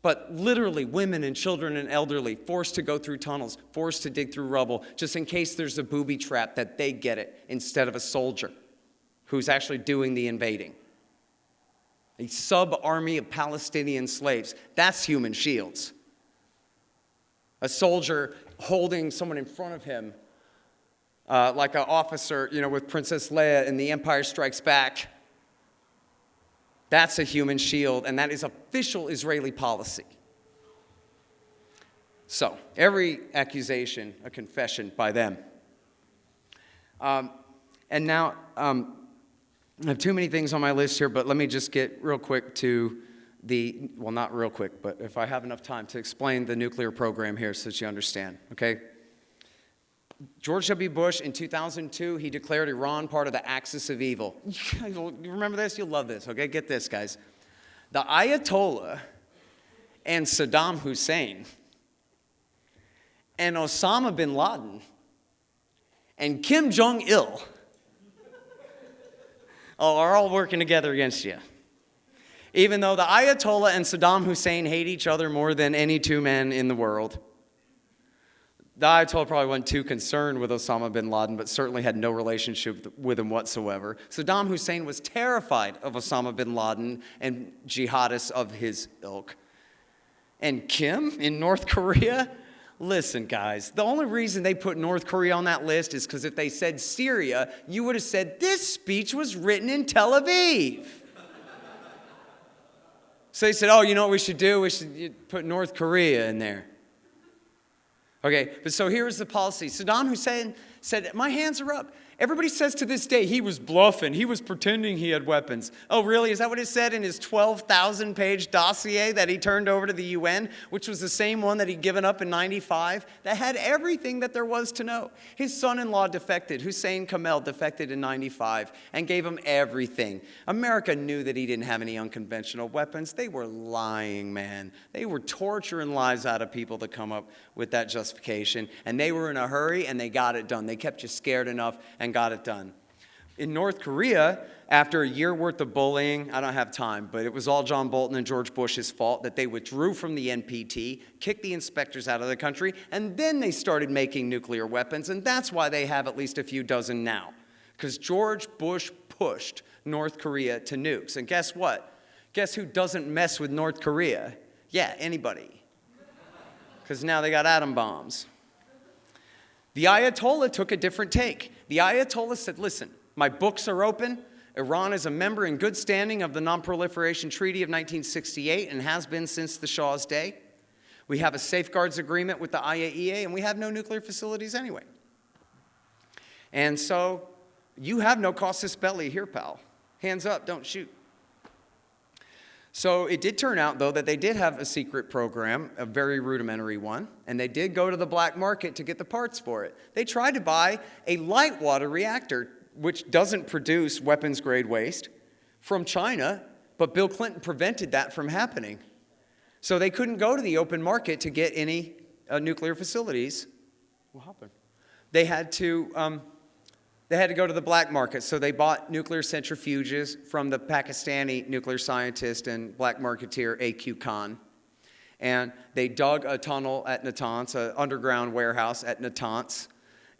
But literally, women and children and elderly forced to go through tunnels, forced to dig through rubble, just in case there's a booby trap that they get it instead of a soldier who's actually doing the invading. A sub-army of Palestinian slaves. That's human shields. A soldier holding someone in front of him like an officer, with Princess Leia in The Empire Strikes Back. That's a human shield, and that is official Israeli policy. So, every accusation, a confession by them. And now, I have too many things on my list here, but let me just get real quick to well, not real quick, but if I have enough time to explain the nuclear program here so that you understand, okay? George W. Bush, in 2002, he declared Iran part of the axis of evil. You remember this? You'll love this, okay? Get this, guys. The Ayatollah and Saddam Hussein and Osama bin Laden and Kim Jong-il are all working together against you. Even though the Ayatollah and Saddam Hussein hate each other more than any two men in the world. The Ayatollah probably wasn't too concerned with Osama bin Laden, but certainly had no relationship with him whatsoever. Saddam Hussein was terrified of Osama bin Laden and jihadists of his ilk. And Kim in North Korea? Listen, guys, the only reason they put North Korea on that list is because if they said Syria, you would have said, this speech was written in Tel Aviv. So they said, oh, you know what we should do? We should put North Korea in there. Okay, but so here's the policy. Saddam Hussein said, my hands are up. Everybody says to this day, he was bluffing. He was pretending he had weapons. Oh, really? Is that what it said in his 12,000-page dossier that he turned over to the UN, which was the same one that he'd given up in 95, that had everything that there was to know? His son-in-law defected. Hussein Kamel defected in 95 and gave him everything. America knew that he didn't have any unconventional weapons. They were lying, man. They were torturing lies out of people to come up with that justification. And they were in a hurry, and they got it done. They kept you scared enough and got it done. In North Korea, after a year worth of bullying, I don't have time, but it was all John Bolton and George Bush's fault that they withdrew from the NPT, kicked the inspectors out of the country, and then they started making nuclear weapons, and that's why they have at least a few dozen now. Because George Bush pushed North Korea to nukes. And guess what? Guess who doesn't mess with North Korea? Yeah, anybody. Because now they got atom bombs. The Ayatollah took a different take. The Ayatollah said, listen, my books are open. Iran is a member in good standing of the Non-Proliferation Treaty of 1968 and has been since the Shah's day. We have a safeguards agreement with the IAEA, and we have no nuclear facilities anyway. And so you have no casus belli here, pal. Hands up, don't shoot. So it did turn out, though, that they did have a secret program, a very rudimentary one, and they did go to the black market to get the parts for it. They tried to buy a light water reactor, which doesn't produce weapons-grade waste, from China, but Bill Clinton prevented that from happening. So they couldn't go to the open market to get any nuclear facilities. What happened? They had to go to the black market, so they bought nuclear centrifuges from the Pakistani nuclear scientist and black marketeer A.Q. Khan. And they dug a tunnel at Natanz, an underground warehouse at Natanz,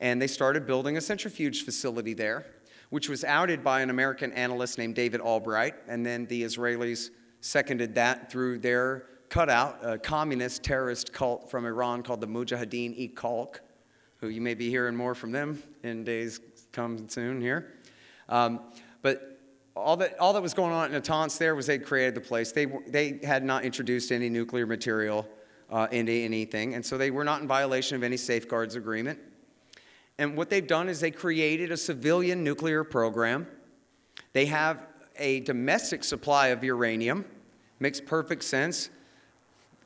and they started building a centrifuge facility there, which was outed by an American analyst named David Albright, and then the Israelis seconded that through their cutout, a communist terrorist cult from Iran called the Mujahideen-e-Khalq, who you may be hearing more from them in days come soon here. But all that was going on at Natanz there was they created the place. They had not introduced any nuclear material into anything, and so they were not in violation of any safeguards agreement. And what they've done is they created a civilian nuclear program. They have a domestic supply of uranium. Makes perfect sense.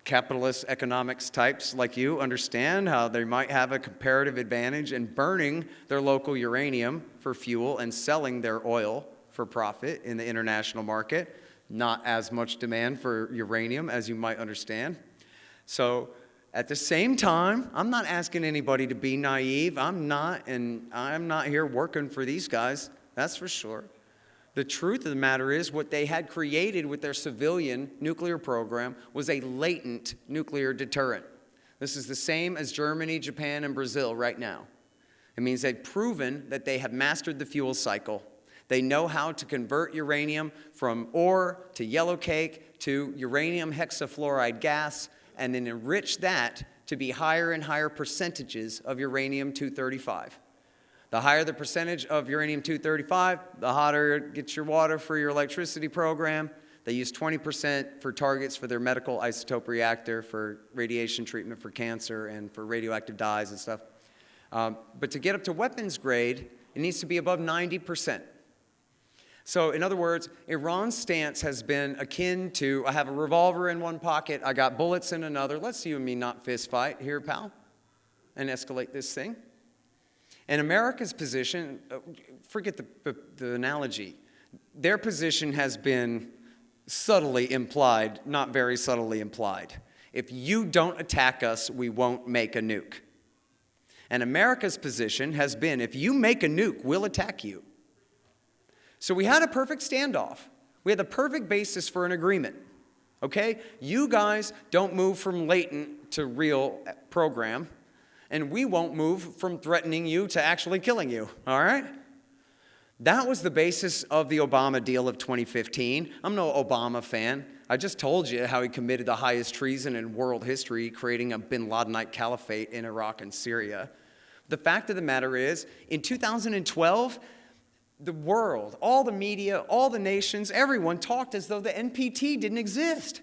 Capitalist economics types like you understand how they might have a comparative advantage in burning their local uranium for fuel and selling their oil for profit in the international market. Not as much demand for uranium as you might understand. So at the same time, I'm not asking anybody to be naive. I'm not here working for these guys, that's for sure. The truth of the matter is what they had created with their civilian nuclear program was a latent nuclear deterrent. This is the same as Germany, Japan, and Brazil right now. It means they've proven that they have mastered the fuel cycle. They know how to convert uranium from ore to yellow cake to uranium hexafluoride gas and then enrich that to be higher and higher percentages of uranium-235. The higher the percentage of uranium-235, the hotter it gets your water for your electricity program. They use 20% for targets for their medical isotope reactor, for radiation treatment for cancer and for radioactive dyes and stuff. But to get up to weapons grade, it needs to be above 90%. So in other words, Iran's stance has been akin to, I have a revolver in one pocket, I got bullets in another. Let's you and me not fist fight here, pal, and escalate this thing. And America's position, forget the analogy, their position has been subtly implied, not very subtly implied. If you don't attack us, we won't make a nuke. And America's position has been, if you make a nuke, we'll attack you. So we had a perfect standoff. We had the perfect basis for an agreement. Okay? You guys don't move from latent to real program, and we won't move from threatening you to actually killing you. All right? That was the basis of the Obama deal of 2015. I'm no Obama fan. I just told you how he committed the highest treason in world history, creating a bin Ladenite caliphate in Iraq and Syria. The fact of the matter is, in 2012, the world, all the media, all the nations, everyone talked as though the NPT didn't exist,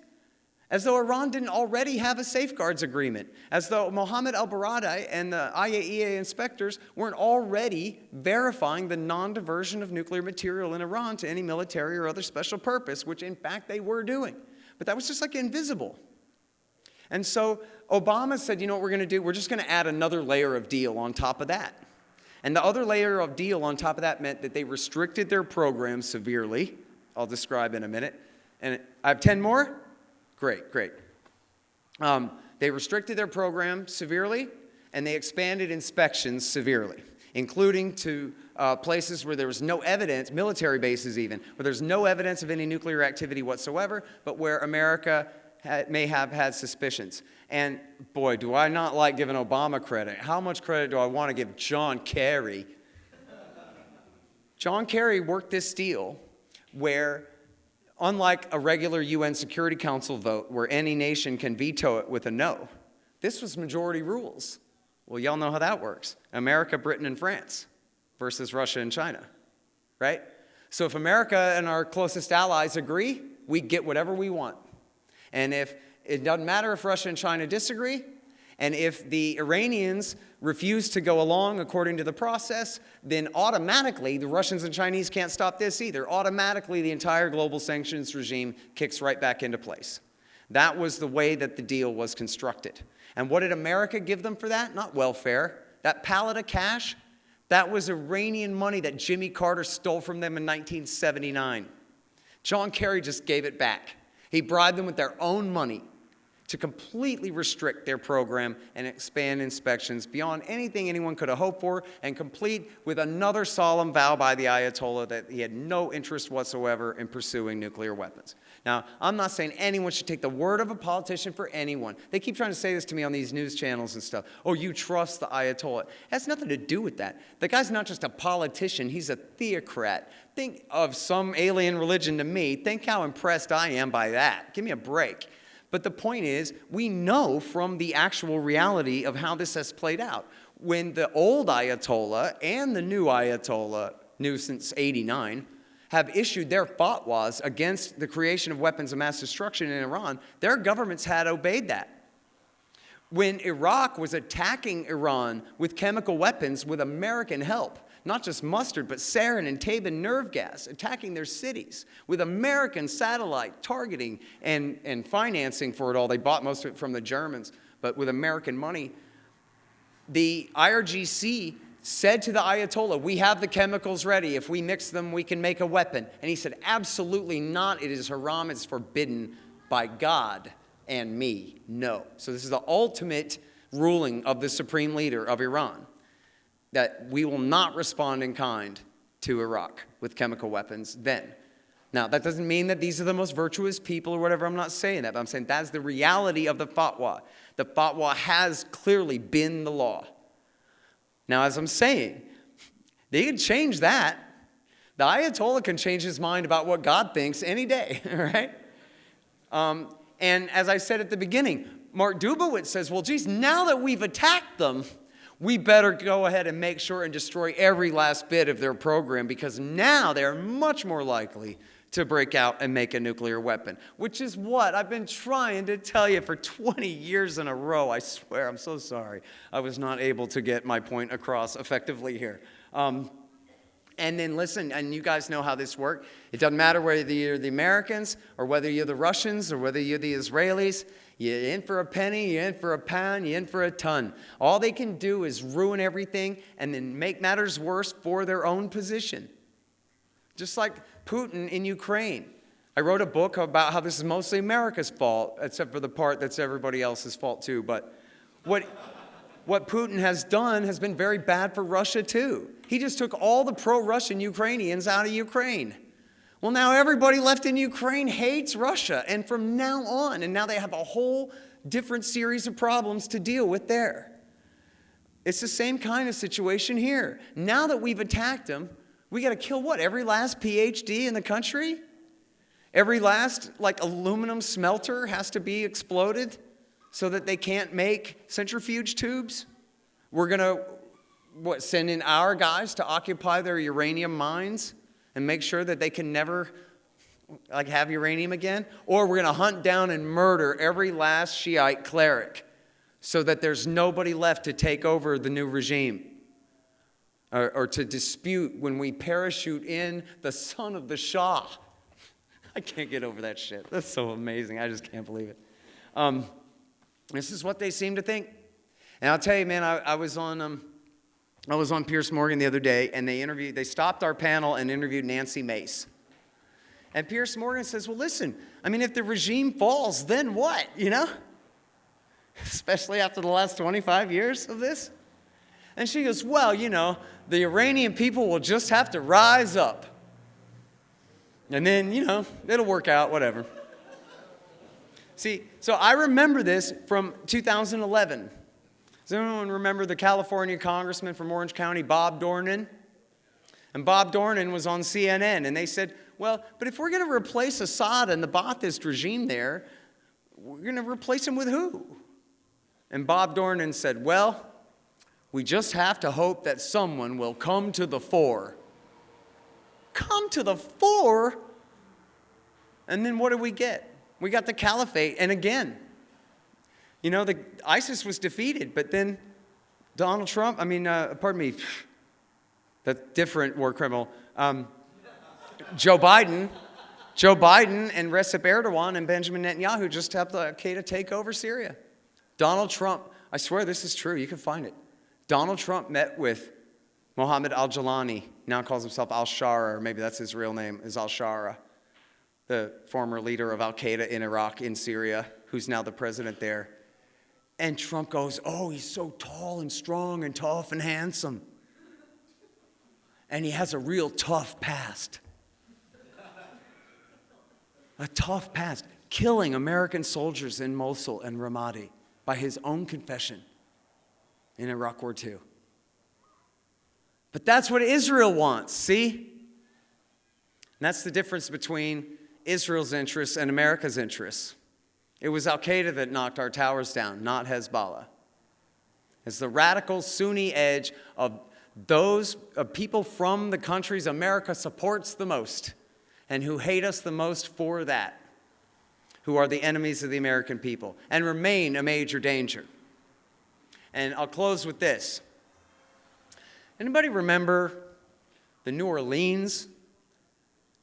as though Iran didn't already have a safeguards agreement, as though Mohammed al-Baradei and the IAEA inspectors weren't already verifying the non-diversion of nuclear material in Iran to any military or other special purpose, which in fact they were doing. But that was just like invisible. And so Obama said, you know what we're going to do? We're just going to add another layer of deal on top of that. And the other layer of deal on top of that meant that they restricted their program severely. I'll describe in a minute. And I have 10 more? Great, great. They restricted their program severely, and they expanded inspections severely, including to places where there was no evidence, military bases even, where there's no evidence of any nuclear activity whatsoever, but where America may have had suspicions. And boy, do I not like giving Obama credit. How much credit do I want to give John Kerry? John Kerry worked this deal where, unlike a regular UN Security Council vote where any nation can veto it with a no, this was majority rules. Well, y'all know how that works. America, Britain, and France versus Russia and China, right? So if America and our closest allies agree, we get whatever we want. And if it doesn't matter if Russia and China disagree, and if the Iranians refuse to go along according to the process, then automatically the Russians and Chinese can't stop this either. Automatically the entire global sanctions regime kicks right back into place. That was the way that the deal was constructed. And what did America give them for that? Not welfare. That pallet of cash, that was Iranian money that Jimmy Carter stole from them in 1979. John Kerry just gave it back. He bribed them with their own money to completely restrict their program and expand inspections beyond anything anyone could have hoped for, and complete with another solemn vow by the Ayatollah that he had no interest whatsoever in pursuing nuclear weapons. Now, I'm not saying anyone should take the word of a politician for anyone. They keep trying to say this to me on these news channels and stuff. Oh, you trust the Ayatollah. It has nothing to do with that. The guy's not just a politician, he's a theocrat. Think of some alien religion to me. Think how impressed I am by that. Give me a break. But the point is, we know from the actual reality of how this has played out. When the old Ayatollah and the new Ayatollah, new since '89, have issued their fatwas against the creation of weapons of mass destruction in Iran, their governments had obeyed that. When Iraq was attacking Iran with chemical weapons with American help, not just mustard, but sarin and Tabun nerve gas, attacking their cities with American satellite targeting and financing for it all. They bought most of it from the Germans, but with American money. The IRGC said to the Ayatollah, we have the chemicals ready. If we mix them, we can make a weapon. And he said, absolutely not. It is haram. It's forbidden by God and me. No. So this is the ultimate ruling of the supreme leader of Iran, that we will not respond in kind to Iraq with chemical weapons then. Now, that doesn't mean that these are the most virtuous people or whatever. I'm not saying that. But I'm saying that's the reality of the fatwa. The fatwa has clearly been the law. Now, as I'm saying, they can change that. The Ayatollah can change his mind about what God thinks any day, right? And as I said at the beginning, Mark Dubowitz says, well, geez, now that we've attacked them, We better go ahead and make sure and destroy every last bit of their program, because now they're much more likely to break out and make a nuclear weapon, which is what I've been trying to tell you for 20 years in a row. I swear, I'm so sorry. I was not able to get my point across effectively here. And then listen, and you guys know how this works. It doesn't matter whether you're the Americans or whether you're the Russians or whether you're the Israelis. You're in for a penny, you're in for a pound, you're in for a ton. All they can do is ruin everything and then make matters worse for their own position. Just like Putin in Ukraine. I wrote a book about how this is mostly America's fault, except for the part that's everybody else's fault too. But what Putin has done has been very bad for Russia too. He just took all the pro-Russian Ukrainians out of Ukraine. Well, now everybody left in Ukraine hates Russia, and from now on, and now they have a whole different series of problems to deal with there. It's the same kind of situation here. Now that we've attacked them, we got to kill what? Every last PhD in the country? Every last, aluminum smelter has to be exploded so that they can't make centrifuge tubes? We're going to, send in our guys to occupy their uranium mines and make sure that they can never, have uranium again? Or we're going to hunt down and murder every last Shiite cleric so that there's nobody left to take over the new regime? Or to dispute when we parachute in the son of the Shah. I can't get over that shit. That's so amazing. I just can't believe it. This is what they seem to think. And I'll tell you, man, I was on Piers Morgan the other day, and they stopped our panel and interviewed Nancy Mace. And Piers Morgan says, well, listen, if the regime falls, then what, Especially after the last 25 years of this. And she goes, well, the Iranian people will just have to rise up. And then, it'll work out, whatever. See, so I remember this from 2011. Does anyone remember the California congressman from Orange County, Bob Dornan? And Bob Dornan was on CNN, and they said, well, but if we're going to replace Assad and the Ba'athist regime there, we're going to replace him with who? And Bob Dornan said, well, we just have to hope that someone will come to the fore. Come to the fore? And then what do we get? We got the caliphate. And again, the ISIS was defeated, but then Donald Trump, that different war criminal, Joe Biden and Recep Erdogan and Benjamin Netanyahu just helped al-Qaeda take over Syria. Donald Trump, I swear this is true, you can find it. Donald Trump met with Mohammed al-Jalani, now calls himself al-Shara, or maybe that's his real name, is al-Shara, the former leader of al-Qaeda in Iraq, in Syria, who's now the president there. And Trump goes, oh, he's so tall and strong and tough and handsome. And he has a real tough past. A tough past, killing American soldiers in Mosul and Ramadi by his own confession in Iraq War II. But that's what Israel wants, see? And that's the difference between Israel's interests and America's interests. It was al-Qaeda that knocked our towers down, not Hezbollah. It's the radical Sunni edge of those people from the countries America supports the most and who hate us the most for that, who are the enemies of the American people and remain a major danger. And I'll close with this. Anybody remember the New Orleans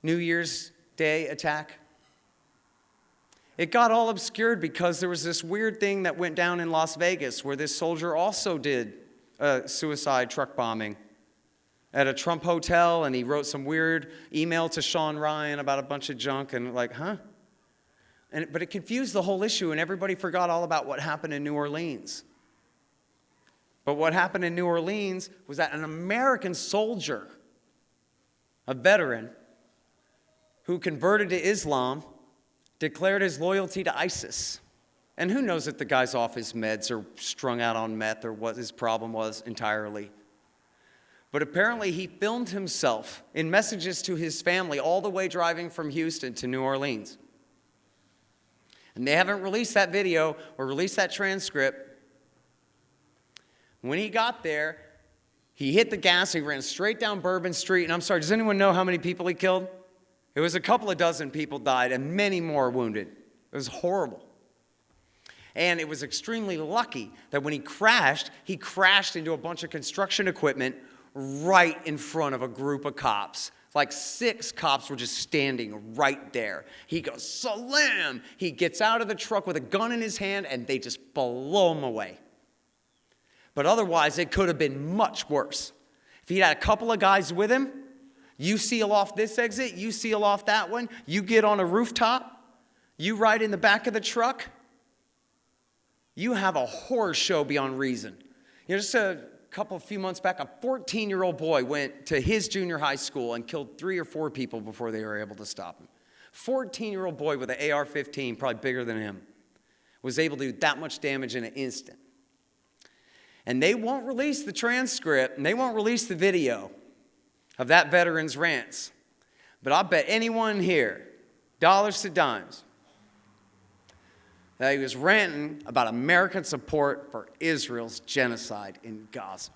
New Year's Day attack? It got all obscured because there was this weird thing that went down in Las Vegas where this soldier also did a suicide truck bombing at a Trump hotel, and he wrote some weird email to Sean Ryan about a bunch of junk, and but it confused the whole issue, and everybody forgot all about what happened in New Orleans. But what happened in New Orleans was that an American soldier, a veteran, who converted to Islam, declared his loyalty to ISIS. And who knows if the guy's off his meds or strung out on meth or what his problem was entirely. But apparently he filmed himself in messages to his family all the way driving from Houston to New Orleans. And they haven't released that video or released that transcript. When he got there, he hit the gas, he ran straight down Bourbon Street, and I'm sorry, does anyone know how many people he killed? It was a couple of dozen people died and many more wounded. It was horrible. And it was extremely lucky that when he crashed into a bunch of construction equipment right in front of a group of cops. Like 6 cops were just standing right there. He goes, salam! He gets out of the truck with a gun in his hand, and they just blow him away. But otherwise, it could have been much worse. If he had a couple of guys with him, you seal off this exit, you seal off that one, you get on a rooftop, you ride in the back of the truck, you have a horror show beyond reason. You know, just a few months back, a 14-year-old boy went to his junior high school and killed 3 or 4 people before they were able to stop him. 14-year-old boy with an AR-15, probably bigger than him, was able to do that much damage in an instant. And they won't release the transcript, and they won't release the video of that veteran's rants. But I'll bet anyone here, dollars to dimes, that he was ranting about American support for Israel's genocide in Gaza.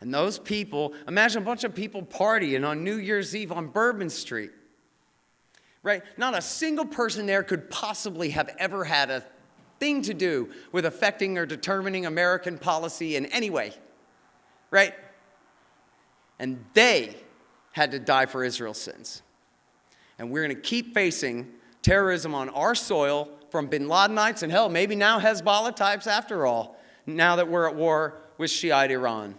And those people, imagine a bunch of people partying on New Year's Eve on Bourbon Street. Right? Not a single person there could possibly have ever had a thing to do with affecting or determining American policy in any way. Right? And they had to die for Israel's sins. And we're going to keep facing terrorism on our soil from bin Ladenites and hell, maybe now Hezbollah types after all, now that we're at war with Shiite Iran,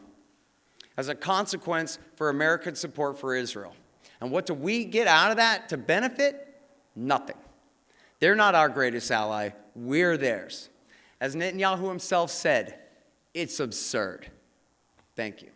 as a consequence for American support for Israel. And what do we get out of that to benefit? Nothing. They're not our greatest ally. We're theirs. As Netanyahu himself said, it's absurd. Thank you.